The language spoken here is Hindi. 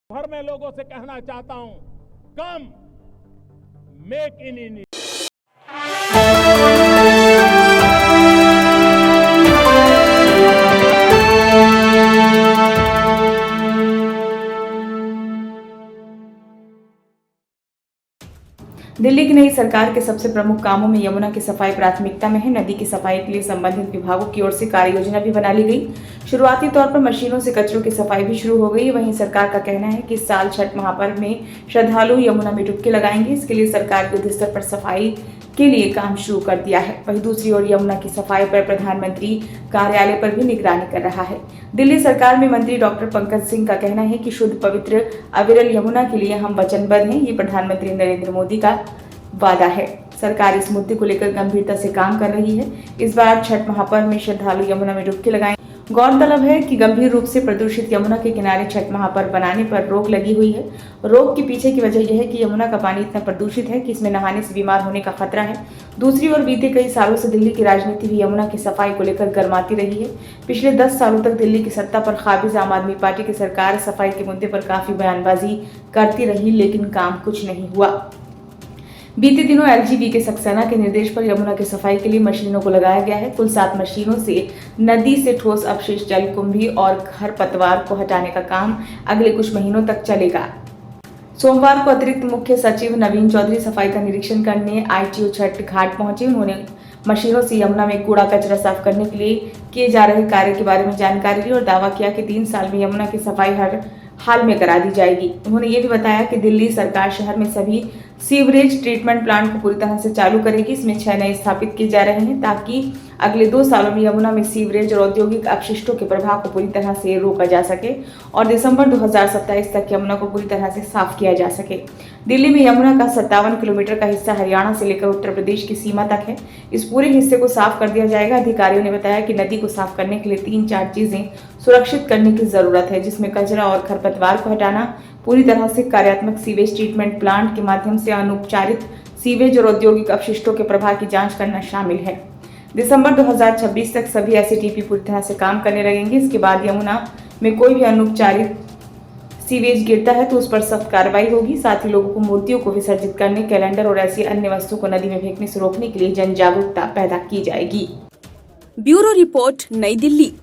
भर में लोगों से कहना चाहता हूं, कम मेक इन इंडिया। दिल्ली की नई सरकार के सबसे प्रमुख कामों में यमुना की सफाई प्राथमिकता में है। नदी की सफाई के लिए संबंधित विभागों की ओर से कार्य योजना भी बना ली गई। शुरुआती तौर पर मशीनों से कचरों की सफाई भी शुरू हो गई। वहीं सरकार का कहना है कि इस साल छठ महापर्व में श्रद्धालु यमुना में डुबकी लगाएंगे। इसके लिए सरकार युद्ध स्तर पर सफाई के लिए काम शुरू कर दिया है। वहीं दूसरी ओर यमुना की सफाई पर प्रधानमंत्री कार्यालय पर भी निगरानी कर रहा है। दिल्ली सरकार में मंत्री डॉक्टर पंकज सिंह का कहना है कि शुद्ध, पवित्र, अविरल यमुना के लिए हम वचनबद्ध हैं। ये प्रधानमंत्री नरेंद्र मोदी का वादा है। सरकार इस मुद्दे को लेकर गंभीरता से काम कर रही है। इस बार छठ महापर्व में श्रद्धालु यमुना में डुबकी लगाएंगे। गौरतलब है कि गंभीर रूप से प्रदूषित यमुना के किनारे छठ महापर्व बनाने पर रोक लगी हुई है। रोक के पीछे की वजह यह है कि यमुना का पानी इतना प्रदूषित है कि इसमें नहाने से बीमार होने का खतरा है। दूसरी ओर बीते कई सालों से दिल्ली की राजनीति भी यमुना की सफाई को लेकर गर्माती रही है। पिछले 10 सालों तक दिल्ली की सत्ता पर काबिज आम आदमी पार्टी की सरकार सफाई के मुद्दे पर काफी बयानबाजी करती रही, लेकिन काम कुछ नहीं हुआ। बीते दिनों एलजीबी के सक्सेना के निर्देश पर यमुना की सफाई के लिए मशीनों को लगाया गया है। कुल 7 मशीनों से नदी से ठोस अवशेष, जलकुंभी और खरपतवार को हटाने का काम अगले कुछ महीनों तक चलेगा। सोमवार को अतिरिक्त मुख्य सचिव नवीन चौधरी सफाई का निरीक्षण करने आईटीओ छठ घाट पहुंचे। उन्होंने मशीनों से यमुना में कूड़ा कचरा साफ करने के लिए किए जा रहे कार्य के बारे में जानकारी ली और दावा किया कि 3 साल में यमुना की सफाई हर हाल में करा दी जाएगी। उन्होंने ये भी बताया कि दिल्ली सरकार शहर में सभी सीवरेज ट्रीटमेंट प्लांट को पूरी तरह से चालू करेगी। इसमें 6 नए स्थापित किए जा रहे हैं ताकि अगले 2 सालों में यमुना में सीवरेज और औद्योगिक अपशिष्टों के प्रभाव को पूरी तरह से रोका जा सके और दिसंबर 2027 तक यमुना को पूरी तरह से साफ किया जा सके। दिल्ली में यमुना का 57 किलोमीटर का हिस्सा हरियाणा से लेकर उत्तर प्रदेश की सीमा तक है। इस पूरे हिस्से को साफ कर दिया जाएगा। अधिकारियों ने बताया कि नदी को साफ करने के लिए 3-4 चीजें सुरक्षित करने की जरूरत है, जिसमें कचरा और खरपतवार को हटाना, पूरी तरह से कार्यात्मक सीवेज ट्रीटमेंट प्लांट के माध्यम से अनुपचारित सीवेज और औद्योगिक अपशिष्टों के प्रभाव की जांच करना शामिल है। दिसंबर 2026 तक सभी एसटीपी पूरी तरह से काम करने लगेंगे। इसके बाद यमुना में कोई भी अनुपचारित सीवेज गिरता है तो उस पर सख्त कार्रवाई होगी। साथ ही लोगों को मूर्तियों को विसर्जित करने, कैलेंडर और ऐसी अन्य वस्तुओं को नदी में फेंकने से रोकने के लिए जन जागरूकता पैदा की जाएगी। ब्यूरो रिपोर्ट, नई दिल्ली।